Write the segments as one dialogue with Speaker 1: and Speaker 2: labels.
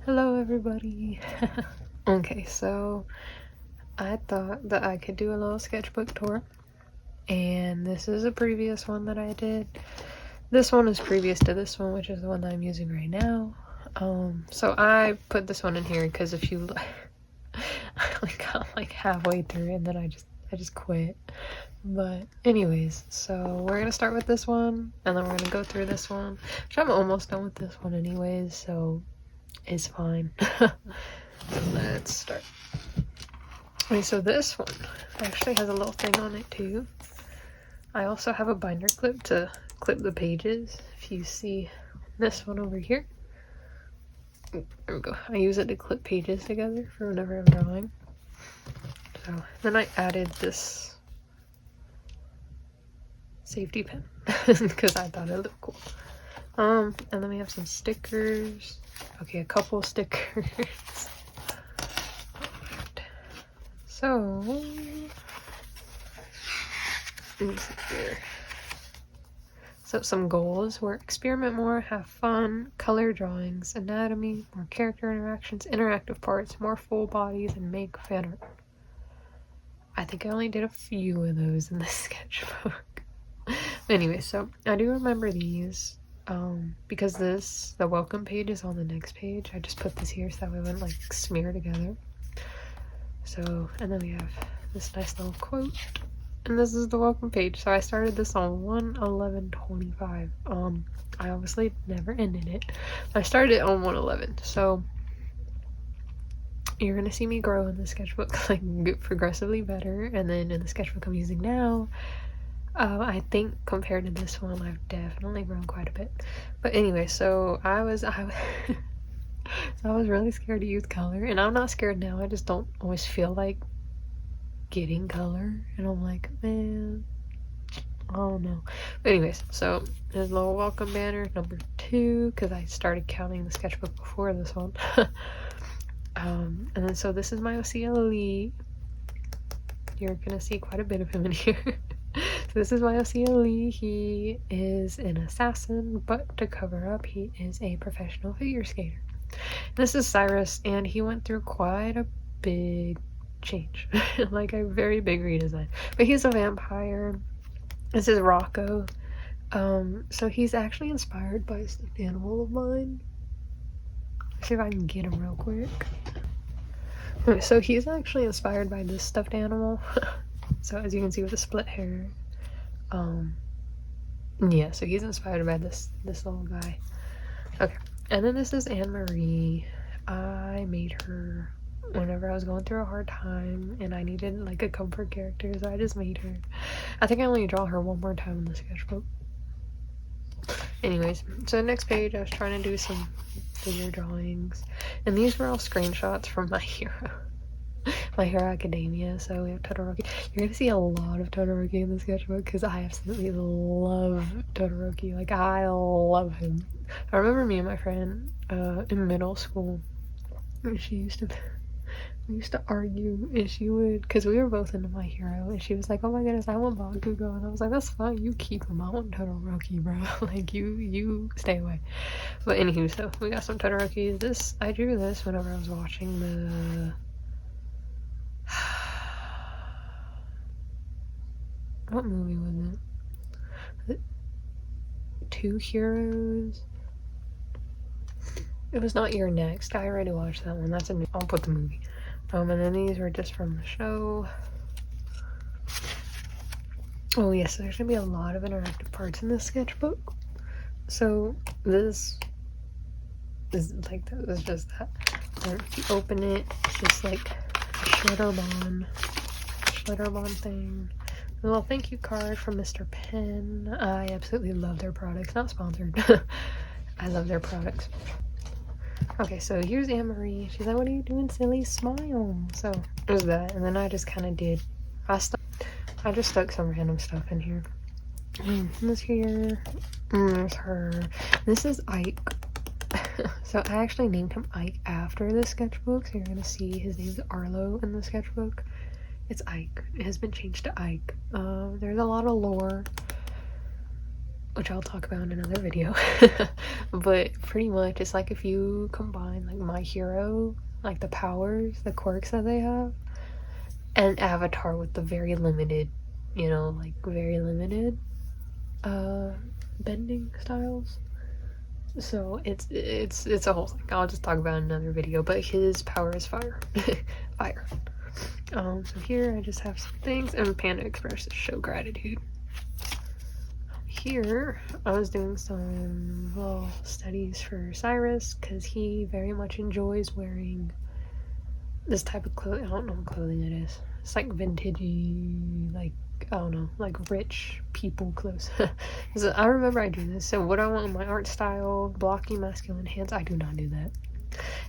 Speaker 1: Hello everybody. Okay, so I thought that I could do a little sketchbook tour, and this is a previous one that I did. This one is previous to this one, which is the one that I'm using right now. So I put this one in here because if you I got like halfway through and then I just quit. But anyways, so we're gonna start with this one and then we're gonna go through this one, which I'm almost done with this one anyways, so it's fine. Let's start. Okay, so this one actually has a little thing on it too. I also have a binder clip to clip the pages. If you see this one over here, there we go. I use it to clip pages together for whenever I'm drawing. So then I added this safety pin because I thought it looked cool. And then we have some stickers. Okay, a couple stickers. So, let me see here. So some goals were experiment more, have fun, color drawings, anatomy, more character interactions, interactive parts, more full bodies, and make fan art. I think I only did a few of those in this sketchbook. Anyway, so I do remember these. Because the welcome page is on the next page, I just put this here so that we wouldn't like smear together. So, and then we have this nice little quote, and this is the welcome page. So I started this on 1/11/25. I obviously never ended it. I started it on 1/11, so you're gonna see me grow in the sketchbook, like get progressively better. And then in the sketchbook I'm using now, I think compared to this one, I've definitely grown quite a bit. But anyway, so I was really scared to use color, and I'm not scared now. I just don't always feel like getting color, and I'm like, man, oh no. But anyways, so there's a little welcome banner number 2 because I started counting the sketchbook before this one. And then so this is my OCLE. You're gonna see quite a bit of him in here. So this is my OCLE. He is an assassin, but to cover up, he is a professional figure skater. This is Cyrus, and he went through quite a big change, like a very big redesign. But he's a vampire. This is Rocco. So he's actually inspired by a stuffed animal of mine. Let's see if I can get him real quick. Okay, so he's actually inspired by this stuffed animal. So as you can see with the split hair, yeah, so he's inspired by this little guy. Okay, and then this is Anne-Marie. I made her whenever I was going through a hard time and I needed like a comfort character, so I just made her. I think I only draw her one more time in the sketchbook. Anyways, so the next page I was trying to do some figure drawings, and these were all screenshots from My Hero. My Hero Academia. So we have Todoroki. You're gonna see a lot of Todoroki in the sketchbook because I absolutely love Todoroki. Like, I love him. I remember me and my friend in middle school, we used to argue, and she would, because we were both into My Hero, and she was like, oh my goodness, I want Bakugo, and I was like, that's fine, you keep him, I want Todoroki, bro. Like, you stay away. But anywho, so we got some Todoroki. This, I drew this whenever I was watching the what movie was it? Two Heroes? It was not Your Next. I already watched that one. That's a new. I'll put the movie. And then these were just from the show. Oh yes, there's gonna be a lot of interactive parts in this sketchbook. So this is like, that was just that. And if you open it, it's just like a Schlitterbahn thing. A little thank you card from Mr. Penn. I absolutely love their products. Not sponsored. I love their products. Okay, so here's Anne-Marie. She's like, what are you doing, silly? Smile. So there's that. And then I just kind of did. I just stuck some random stuff in here. This here. There's her. This is Ike. So I actually named him Ike after the sketchbook. So you're going to see his name's Arlo in the sketchbook. It's Ike. It has been changed to Ike. There's a lot of lore. which I'll talk about in another video. But pretty much it's like if you combine like My Hero, like the powers, the quirks that they have, and Avatar with the very limited, you know, like very limited bending styles. So it's a whole thing. I'll just talk about it in another video, but his power is fire. Fire. So here I just have some things, and Panda Express is show gratitude. Here I was doing some little studies for Cyrus because he very much enjoys wearing this type of clothing. I don't know what clothing it is. It's like vintagey, like, I don't know, like rich people clothes. So I remember I do this. So what I want in my art style, blocky masculine hands, I do not do that.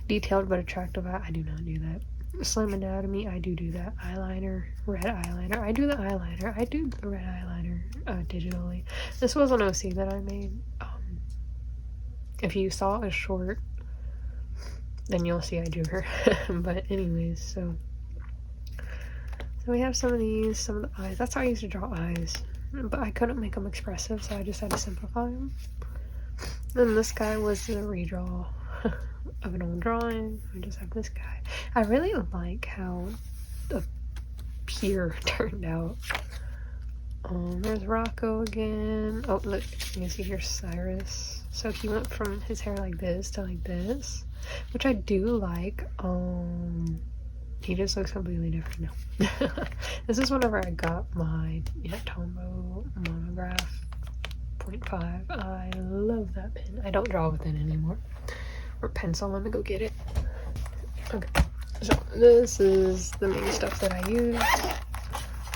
Speaker 1: Detailed but attractive, I do not do that. Slim anatomy, I do that. Eyeliner, red eyeliner, I do the eyeliner. I do the red eyeliner digitally. This was an OC that I made. If you saw a short, then you'll see I drew her. But anyways, so we have some of these, some of the eyes. That's how I used to draw eyes, but I couldn't make them expressive, so I just had to simplify them. Then this guy was the redraw of an old drawing. I just have this guy. I really like how the pier turned out. There's Rocco again. Oh, look, you can see here's Cyrus. So he went from his hair like this to like this, which I do like. He just looks completely different now. This is whenever I got my Tombow monograph 0.5. I love that pen. I don't draw with it anymore. Or pencil, let me go get it. Okay, so this is the main stuff that I use.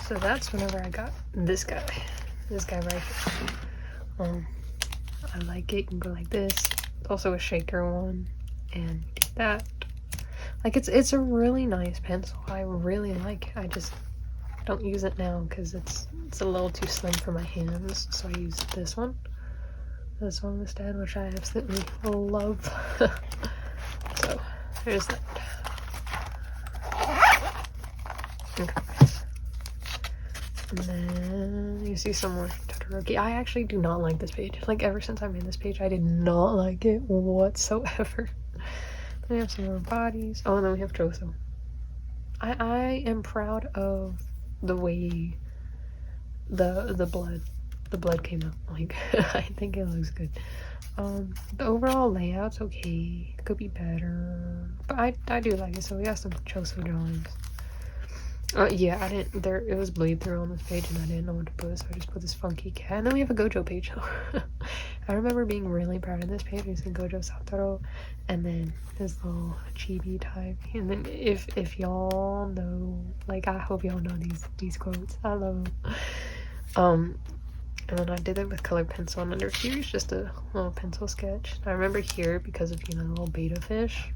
Speaker 1: So that's whenever I got this guy right here. I like it. You can go like this. It's also a shaker one, and that. Like it's a really nice pencil. I really like it. I just don't use it now because it's a little too slim for my hands. So I use this one instead, which I absolutely love. So there's that. Okay. And then you see some more Todoroki. I actually do not like this page. Like ever since I made this page, I did not like it whatsoever. Then we have some more bodies. Oh, and then we have Choso. I am proud of the way the blood came out. Like I think it looks good. The overall layout's okay. Could be better, but I do like it. So we got some Choso drawings. Yeah, I didn't. It was bleed through on this page, and I didn't know what to put, so I just put this funky cat. And then we have a Gojo page. I remember being really proud of this page. We see Gojo Satoru, and then this little chibi type. And then if y'all know, like I hope y'all know these quotes. I love them. And then I did it with colored pencil, and under here is just a little pencil sketch. I remember here because of the little beta fish.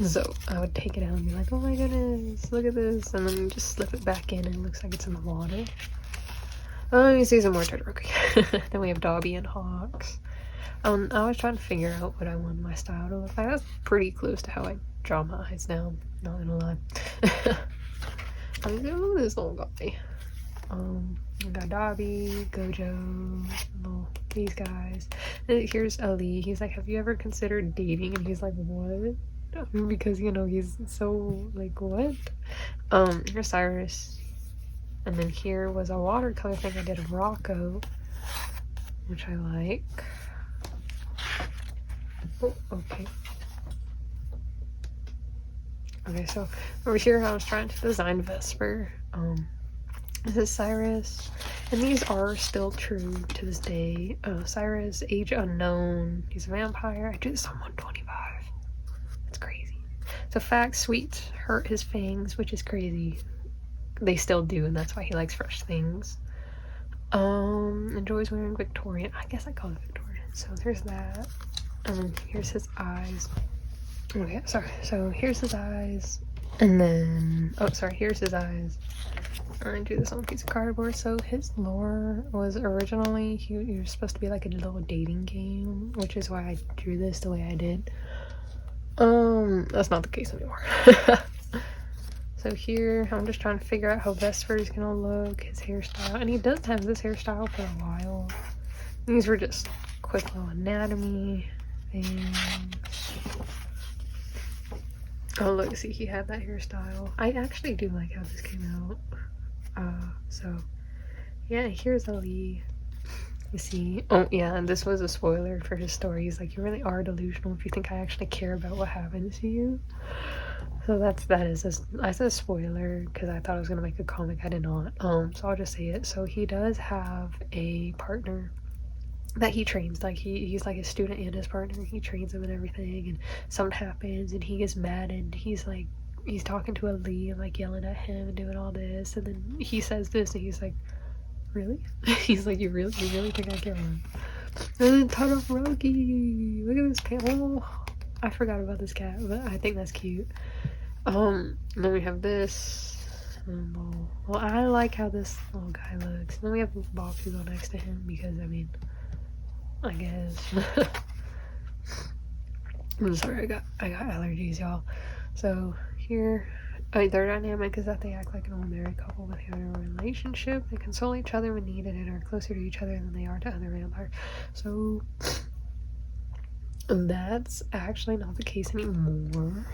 Speaker 1: So I would take it out and be like, oh my goodness, look at this, and then just slip it back in and it looks like it's in the water. Oh, you see some more Todoroki. Then we have Dobby and Hawks. I was trying to figure out what I want my style to look like. That's pretty close to how I draw my eyes now, not gonna lie. I mean, look at this little guy. We got Dobby, Gojo, these guys. And here's Ali. He's like, have you ever considered dating? And he's like, what? Because he's so like, what? Here's Cyrus, and then here was a watercolor thing I did of Rocco, which I like. Oh, okay, so over here I was trying to design Vesper. This is Cyrus, and these are still true to this day. Cyrus, age unknown, he's a vampire. I do this on 125. It's crazy. So facts, sweets hurt his fangs, which is crazy. They still do, and that's why he likes fresh things. Enjoys wearing Victorian. I guess I call it Victorian. So there's that. And then here's his eyes. Okay, sorry. So here's his eyes. And then, here's his eyes. I'm gonna do this on a piece of cardboard. So his lore was originally, he was supposed to be like a little dating game, which is why I drew this the way I did. That's not the case anymore. So here, I'm just trying to figure out how Vesper is gonna look, his hairstyle. And he does have this hairstyle for a while. these were just quick little anatomy things. Oh look, see, he had that hairstyle. I actually do like how this came out. So yeah, here's Ali. You see, oh yeah, and this was a spoiler for his story. He's like, you really are delusional if you think I actually care about what happens to you. So that is I said spoiler because I thought I was gonna make a comic. I did not. So I'll just say it. So he does have a partner that he trains. Like he's like a student and his partner. He trains him and everything. And something happens and he gets mad and he's like, he's talking to Ali and like yelling at him and doing all this. And then he says this and he's like, really? He's like, you really think I care? And then Todoroki, look at this cat. Oh, I forgot about this cat, but I think that's cute. And then we have this. Well, I like how this little guy looks. And then we have this Bakugo next to him because, I mean, I guess. I'm sorry, I got allergies, y'all. So here, their dynamic is that they act like an old married couple with a relationship. They console each other when needed and are closer to each other than they are to other vampires. So that's actually not the case anymore.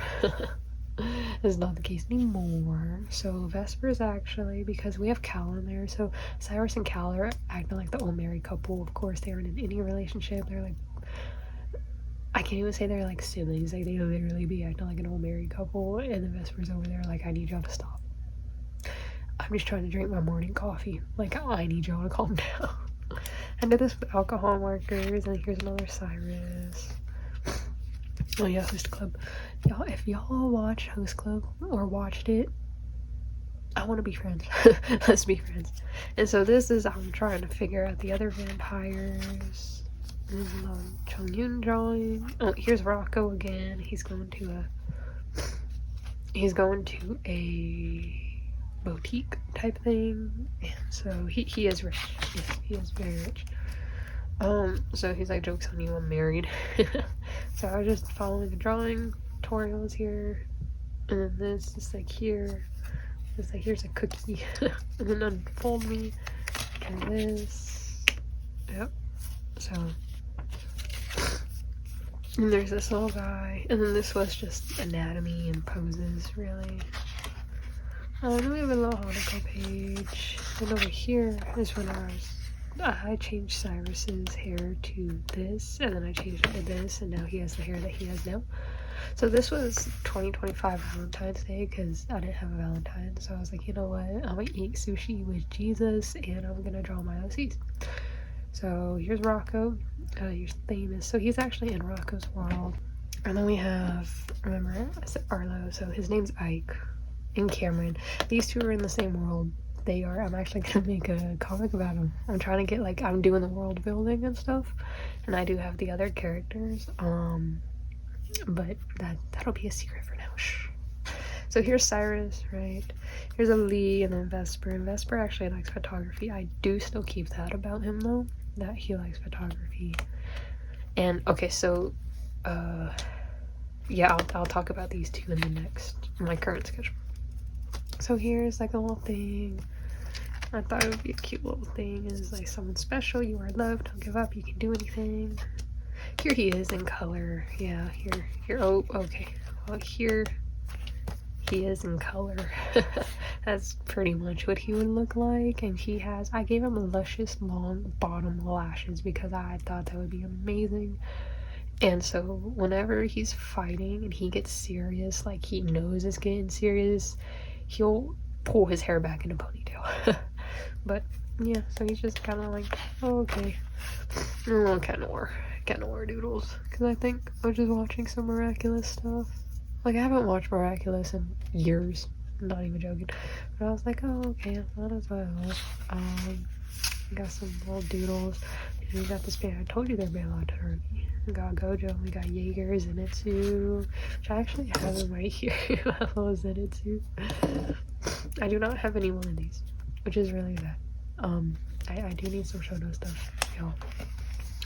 Speaker 1: It's not the case anymore. So Vesper's actually, because we have Cal in there, so Cyrus and Cal are acting like the old married couple. Of course, they aren't in any relationship. They're like, I can't even say they're like siblings. Like they literally be acting like an old married couple, and the Vesper's over there like, I need y'all to stop. I'm just trying to drink my morning coffee. Like, I need y'all to calm down. I did this with alcohol markers, and here's another Cyrus. Oh yeah, Host Club. Y'all, if y'all watch Host Club or watched it, I want to be friends. Let's be friends. And so this is, I'm trying to figure out the other vampires. This is Chung Yun drawing. Oh, here's Rocco again. He's going to a boutique type thing, and so he is rich. Yes, he is very rich. So he's like, joke's on you, I'm married. So I was just following the drawing tutorials here, and then this is like here. It's like, here's a cookie, and then unfold me, and this. Yep. So, and there's this little guy, and then this was just anatomy and poses, really. Then we have a little Hanukkah page, and over here is when I changed Cyrus's hair to this, and then I changed it to this, and now he has the hair that he has now. So this was 2025 Valentine's Day, because I didn't have a Valentine, so I was like, you know what, I'm gonna eat sushi with Jesus, and I'm gonna draw my OCs. So here's Rocco, here's Thamus, so he's actually in Rocco's world. And then we have, remember, I said Arlo, so his name's Ike, and Cameron. These two are in the same world. They are. I'm actually gonna make a comic about them. I'm trying to get, like, I'm doing the world building and stuff, and I do have the other characters, but that'll be a secret for now. Shh. So here's Cyrus, right? Here's Ali, and then Vesper. And Vesper actually likes photography. I do still keep that about him though, that he likes photography. And okay, so yeah, I'll talk about these two in the next, my current sketchbook. So here's like a little thing. I thought it would be a cute little thing. It's like, someone special, you are loved, don't give up, you can do anything. Here he is in color. Yeah, here, oh, okay. Well, here he is in color. That's pretty much what he would look like. And he has, I gave him luscious long bottom lashes because I thought that would be amazing. And so whenever he's fighting and he gets serious, like he knows it's getting serious, he'll pull his hair back in a ponytail. But yeah, so he's just kind of like, oh, okay. Oh, kind of more doodles, because I think I was just watching some Miraculous stuff. Like, I haven't watched Miraculous in years, I'm not even joking, but I was like, oh, okay, that is what I was. Got some little doodles, and we got this band. I told you there'd be a lot of turkey. We got Gojo, we got Jaeger, Zenitsu, which I actually have them right here. I love Zenitsu. I do not have any one of these, which is really bad. I do need some Shoto stuff, y'all.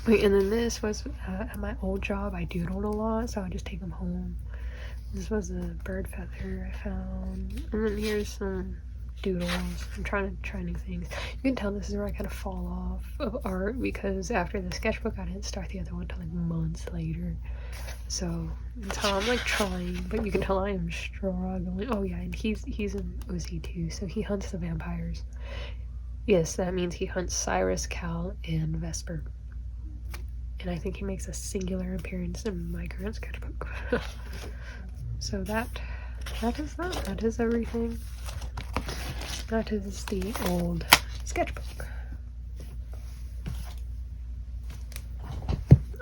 Speaker 1: Wait, and then this was at my old job. I doodled a lot, so I just take them home. This was a bird feather I found, and then here's some doodles. I'm trying to try new things. You can tell this is where I kind of fall off of art because after the sketchbook, I didn't start the other one until like months later. So I'm like trying, but you can tell I am struggling. Oh yeah, and he's an OC too, so he hunts the vampires. Yes, that means he hunts Cyrus, Cal, and Vesper. And I think he makes a singular appearance in my current sketchbook. So that is that. That is everything. That is the old sketchbook.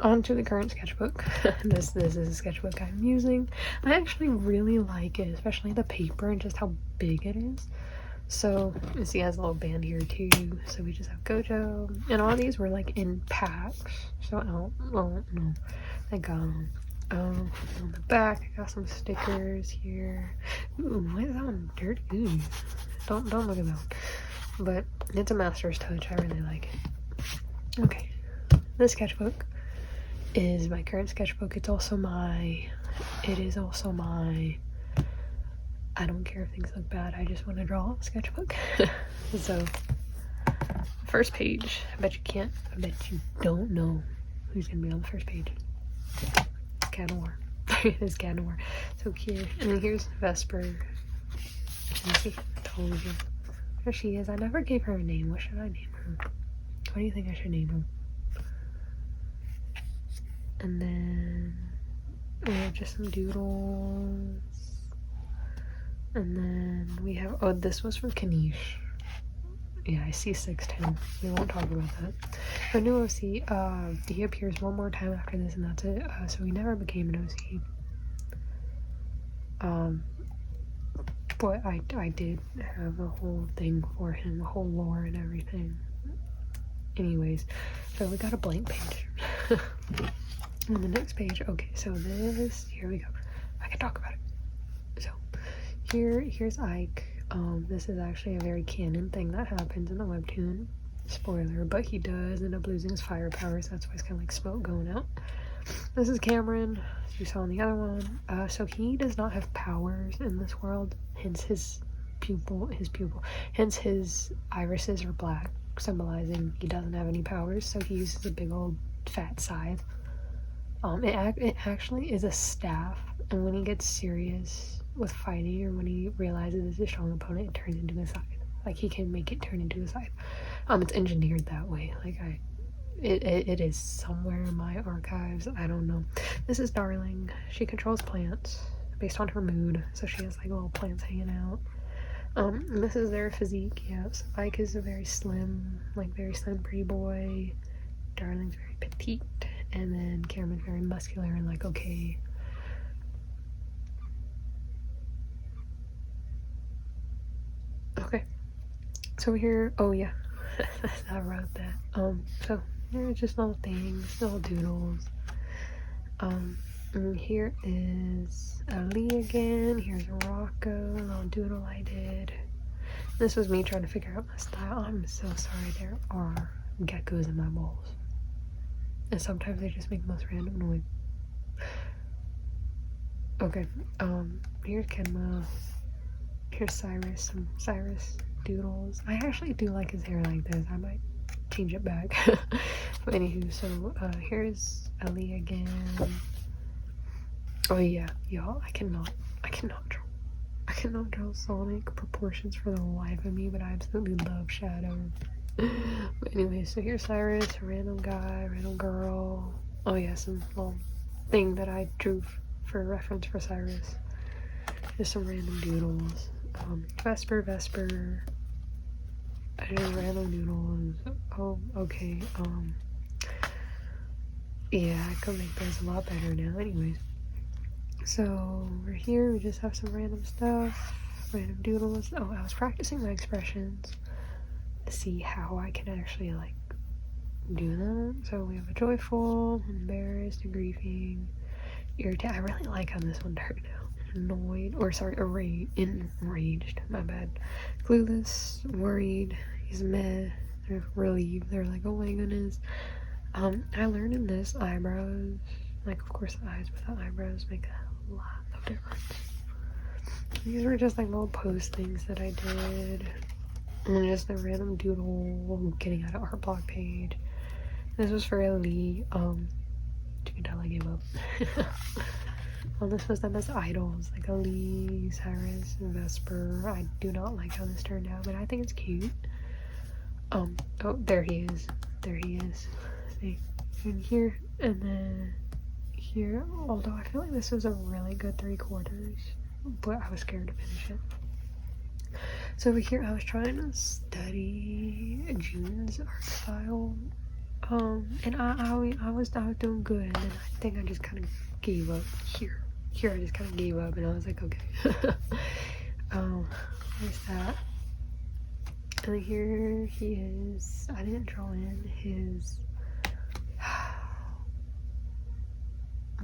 Speaker 1: On to the current sketchbook. This is a sketchbook I'm using. I actually really like it, especially the paper and just how big it is. So you see it has a little band here too. So we just have Gojo, and all these were like in packs. So no, I got them. On the back, I got some stickers here. Ooh, why is that one dirty? Ooh, don't look at that one. But it's a master's touch. I really like it. Okay, this sketchbook is my current sketchbook. It is also my I don't care if things look bad, I just want to draw a sketchbook. So first page, I bet you don't know who's gonna be on the first page. Canor. It is Canor. So here, and then here's Vesper. You see, I told you. There she is. I never gave her a name. What should I name her? What do you think I should name her? And then we have just some doodles. And then we have, oh, this was from Kanish. Yeah, I see 610. We won't talk about that. Our new OC, he appears one more time after this, and that's it. So he never became an OC. But I did have a whole thing for him, a whole lore and everything. Anyways, so we got a blank page. On the next page, okay, so here we go. I can talk about it. So here's Ike. This is actually a very canon thing that happens in the webtoon. Spoiler, but he does end up losing his fire powers. That's why it's kind of like smoke going out. This is Cameron, as you saw in the other one. So he does not have powers in this world, hence his pupil. Hence his irises are black, symbolizing he doesn't have any powers. So he uses a big old fat scythe. It actually is a staff, and when he gets serious with fighting, or when he realizes it's a strong opponent, it turns into a scythe. Like, he can make it turn into a scythe. It's engineered that way. Like, it is somewhere in my archives. I don't know. This is Darling. She controls plants based on her mood, so she has like little plants hanging out. And this is their physique. Yes, Ike is a very slim, pretty boy. Darling's very petite, and then Cameron's very muscular and like okay. Okay, so here, oh yeah, I wrote that. So here are just little things, little doodles. And here is Ali again. Here's Rocco, a little doodle I did. This was me trying to figure out my style. I'm so sorry, there are geckos in my bowls. And sometimes they just make the most random noise. Okay, here's Kenma. Here's Cyrus, some Cyrus doodles. I actually do like his hair like this. I might change it back. But anywho, so here's Ellie again. Oh yeah, y'all, I cannot draw Sonic proportions for the life of me, but I absolutely love Shadow. But anyway, so here's Cyrus, a random guy, random girl. Oh yeah, some little thing that I drew for reference for Cyrus. There's some random doodles. Vesper. I did random doodles. Oh, okay. Yeah, I could make those a lot better now. Anyways, so over here we just have some random stuff, random doodles. Oh, I was practicing my expressions to see how I can actually like do them. So we have a joyful, embarrassed, grieving, irritated. I really like how this one turned out. Annoyed, or sorry, enraged, my bad. Clueless, worried, he's meh, they're relieved, they're like, oh my goodness. I learned in this eyebrows, like of course the eyes without eyebrows make a lot of difference. These were just like little post things that I did. And just a random doodle getting out of art block page. This was for Ellie. Dude, I gave up. Well, this was them as idols, like Ellie, Cyrus, and Vesper. I do not like how this turned out, but I think it's cute. Oh, there he is. There he is. See? And here, and then here. Although I feel like this was a really good 3/4, but I was scared to finish it. So over here, I was trying to study June's art style. And I was doing good, and then I think I just kind of gave up here. Here I just kind of gave up, and I was like, okay. There's that. And then here he is. I didn't draw in his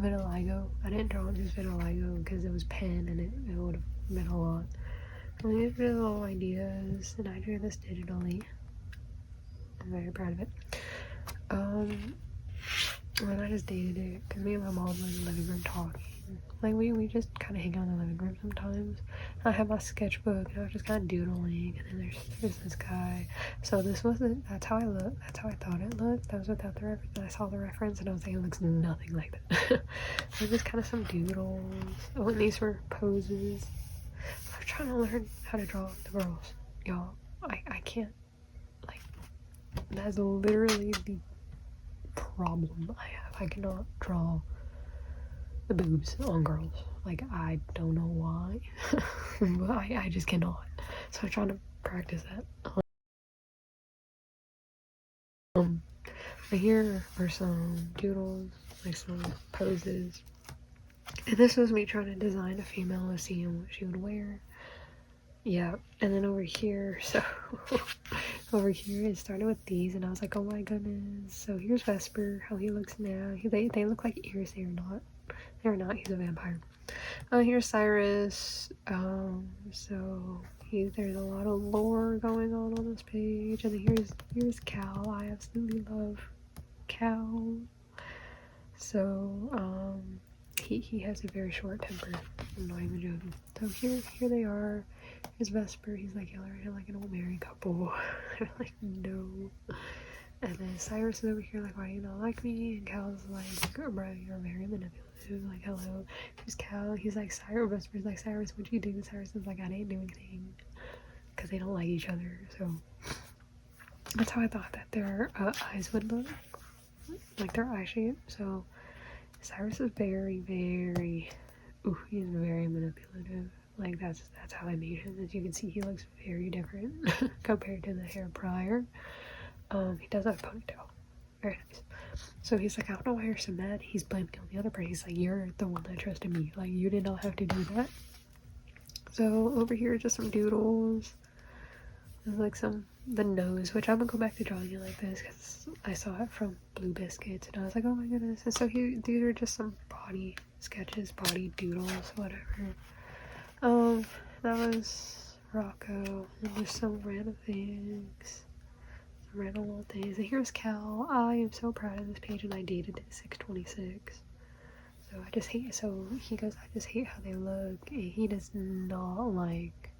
Speaker 1: vitiligo. I didn't draw in his vitiligo because it was pen, and it would have been a lot. And these are little ideas, and I drew this digitally. I'm very proud of it. And I just dated it because me and my mom were in the living room talking. Like we just kind of hang out in the living room sometimes. I have my sketchbook and I was just kind of doodling, and then there's this guy. So this wasn't, that's how I looked, that's how I thought it looked. That was without the reference. I saw the reference and I was like, it looks nothing like that. So just kind of some doodles. Oh, and these were poses. I was trying to learn how to draw the girls. Y'all, I can't, like, that's literally the problem I have. I cannot draw the boobs on girls. Like, I don't know why. But I just cannot. So I'm trying to practice that. Here are some doodles, like some poses. And this was me trying to design a female to see what she would wear. Yeah, and then over here, so over here it started with these, and I was like, oh my goodness. So here's Vesper, how he looks now. They look like ears. They're not. They're not. He's a vampire. Here's Cyrus. So there's a lot of lore going on this page, and then here's Cal. I absolutely love Cal. So he has a very short temper. I'm not even joking. So here they are. Here's Vesper. He's like, y'all are like an old married couple. I'm like, no. And then Cyrus is over here like, why do you not like me? And Cal's like, bro, you're very manipulative. Like, hello. Here's Cal. He's like, Cyrus. Vesper's like, Cyrus, what'd you do? Cyrus is like, I didn't do anything. Because they don't like each other. So that's how I thought that their eyes would look. Like their eye shape. So Cyrus is very, very, he's very manipulative. Like that's how I made him. As you can see, he looks very different compared to the hair prior. He does have a ponytail. Very nice. So he's like, I don't know why you're so mad. He's blaming on the other person. He's like, you're the one that trusted me. Like, you did not have to do that. So over here, just some doodles. There's like the nose, which I'm gonna go back to drawing it like this because I saw it from Blue Biscuits, and I was like, oh my goodness. And so these are just some body sketches, body doodles, whatever. That was Rocco, and just some random things. Random little things. And here's Cal. I am so proud of this page, and I dated it 626. So I just hate. So he goes, I just hate how they look. And he does not like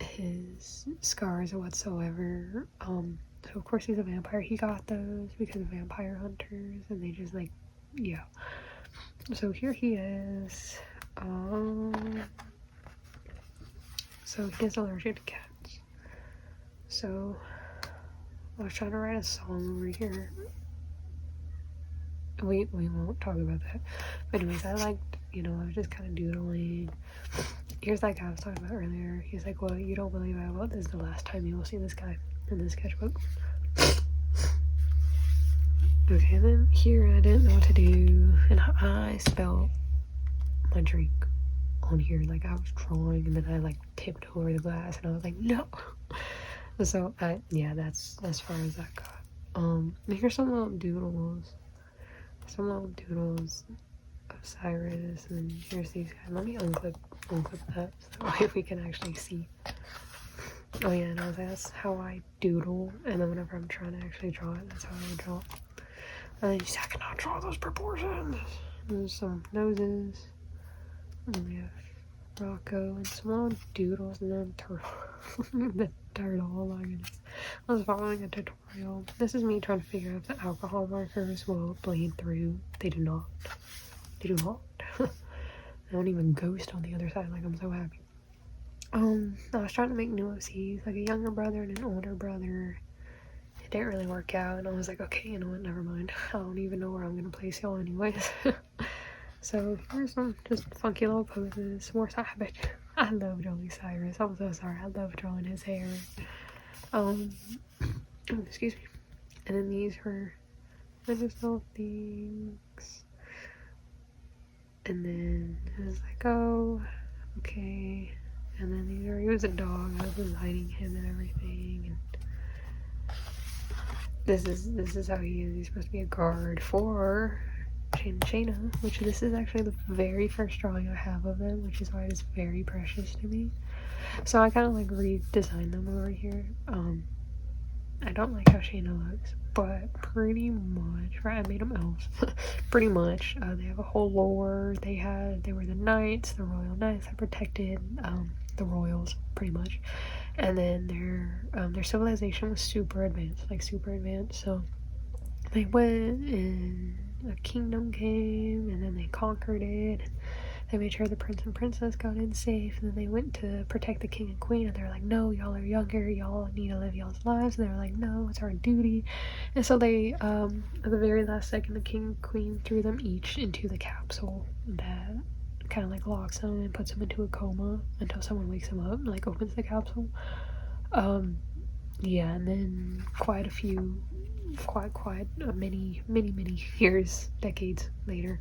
Speaker 1: his scars whatsoever. So of course he's a vampire. He got those because of vampire hunters, and they just like, yeah. So here he is. So he is allergic to cats. So I was trying to write a song over here. We won't talk about that. But anyways, I liked, I was just kind of doodling. Here's that guy I was talking about earlier. He's like, well, you don't believe I will. This is the last time you will see this guy in this sketchbook. Okay, then here I didn't know what to do, and I spelled my drink on here. Like, I was drawing, and then I like tipped over the glass, and I was like, no. So yeah, that's as far as that got. Here's some little doodles. Some little doodles of Cyrus, and here's these guys. Let me unclip that so we can actually see. Oh yeah, and I was like, that's how I doodle, and then whenever I'm trying to actually draw it, that's how I draw. And then you see, I cannot draw those proportions. There's some noses. And we have Rocco, and some little doodles, and then turtle. The turtle, oh my goodness. I was following a tutorial. This is me trying to figure out if the alcohol markers will bleed through. They do not. They do not. They don't even ghost on the other side, like I'm so happy. I was trying to make new OCs, like a younger brother and an older brother. It didn't really work out, and I was like, okay, you know what, never mind. I don't even know where I'm gonna place y'all anyways. So here's some just funky little poses. More savage. I love Joey Cyrus. I'm so sorry. I love drawing his hair. Excuse me. And then these were just little things. And then it was like, oh, okay. And then these are, he was a dog. I was designing him and everything. And this is how he is. He's supposed to be a guard for Shayna, which this is actually the very first drawing I have of them, which is why it is very precious to me. So I kind of like redesigned them over here. I don't like how Shayna looks, but pretty much, right? I made them elves. Pretty much, they have a whole lore. They were the knights, the royal knights that protected the royals, pretty much. And then their civilization was super advanced, like super advanced. So they went and a kingdom came, and then they conquered it. And they made sure the prince and princess got in safe, and then they went to protect the king and queen, and they're like, no, y'all are younger, y'all need to live y'all's lives. And they're like, no, it's our duty. And so they, at the very last second, the king and queen threw them each into the capsule that kind of like locks them and puts them into a coma until someone wakes them up, like opens the capsule. Yeah, and then quite many years, decades later,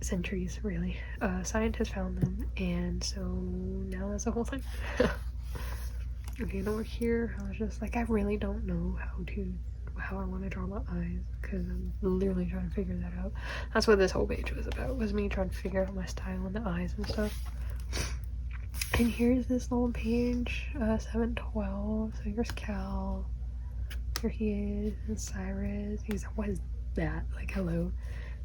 Speaker 1: centuries really, scientists found them, and so now that's the whole thing. Okay, and over here, I was just like, I really don't know how I want to draw my eyes, because I'm literally trying to figure that out. That's what this whole page was about, was me trying to figure out my style and the eyes and stuff. And here's this little page, 712. So here's Cal. Here he is, and Cyrus. He's like, what is that? Like, hello.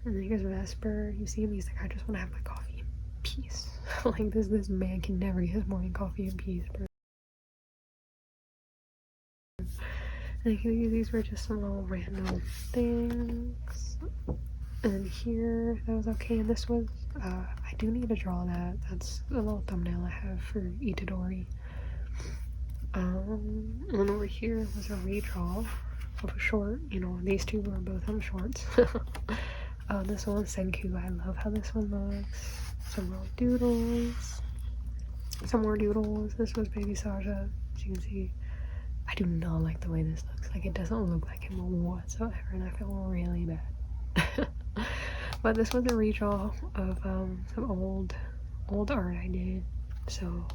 Speaker 1: And then here's Vesper. You see him, he's like, I just want to have my coffee in peace. Like, this man can never get his morning coffee in peace, bro. And these were just some little random things. And here, that was okay. And this was, I do need to draw that. That's a little thumbnail I have for Itadori. And over here was a redraw of a short. You know, these two were both on shorts. This one, Senku. I love how this one looks. Some little doodles. Some more doodles. This was Baby Saja. As you can see, I do not like the way this looks. Like, it doesn't look like him whatsoever, and I feel really bad. But this was a redraw of some old art I did. So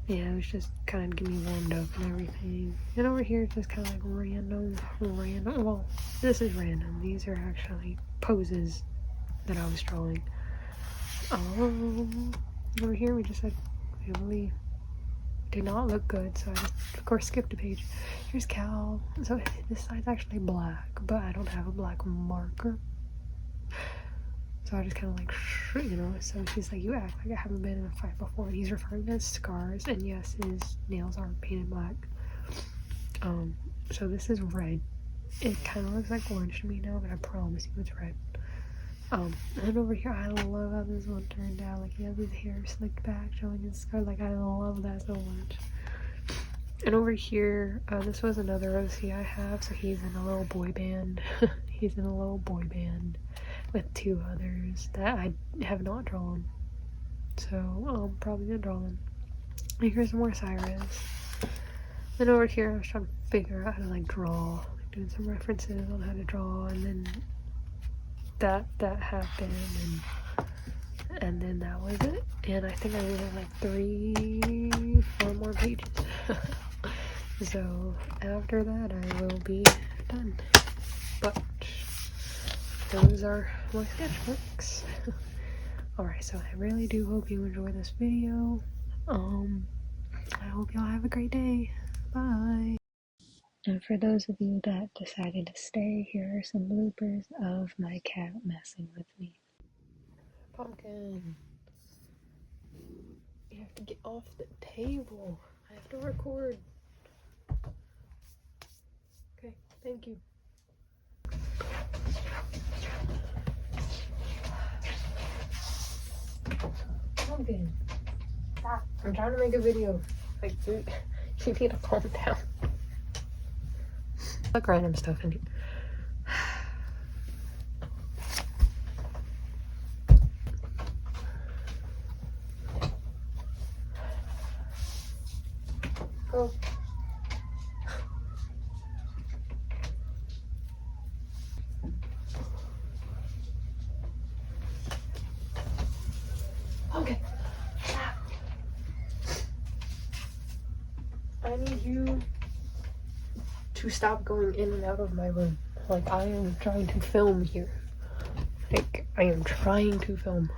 Speaker 1: yeah, it was just kind of getting me warmed up and everything. And over here, it's just kind of like random. Well, this is random. These are actually poses that I was drawing. Over here, we just said it really did not look good, so I just, of course, skipped a page. Here's Cal. So this side's actually black, but I don't have a black marker. So I just kind of like, you know, so she's like, you act like I haven't been in a fight before. And he's referring to his scars, and yes, his nails are painted black. So this is red. It kind of looks like orange to me now, but I promise you it's red. And over here, I love how this one turned out. Like, he has his hair slicked back, showing his scar. Like, I love that so much. And over here, this was another OC I have. So he's in a little boy band. He's in a little boy band with two others that I have not drawn. So I'm probably gonna draw them. And here's more Cyrus. Then over here, I was trying to figure out how to like draw, like doing some references on how to draw, and then that happened, and then that was it. And I think I needed like 3-4 more pages. So after that, I will be done. But those are my sketchbooks. Alright, so I really do hope you enjoy this video. I hope y'all have a great day. Bye. And for those of you that decided to stay, here are some bloopers of my cat messing with me. Pumpkin. You have to get off the table. I have to record. Okay, thank you. Pumpkin. Stop. I'm trying to make a video. Like, you need to calm down. Like random stuff in here. Go. Okay. Stop. I need you to stop going in and out of my room. Like, I am trying to film here. Like, I am trying to film.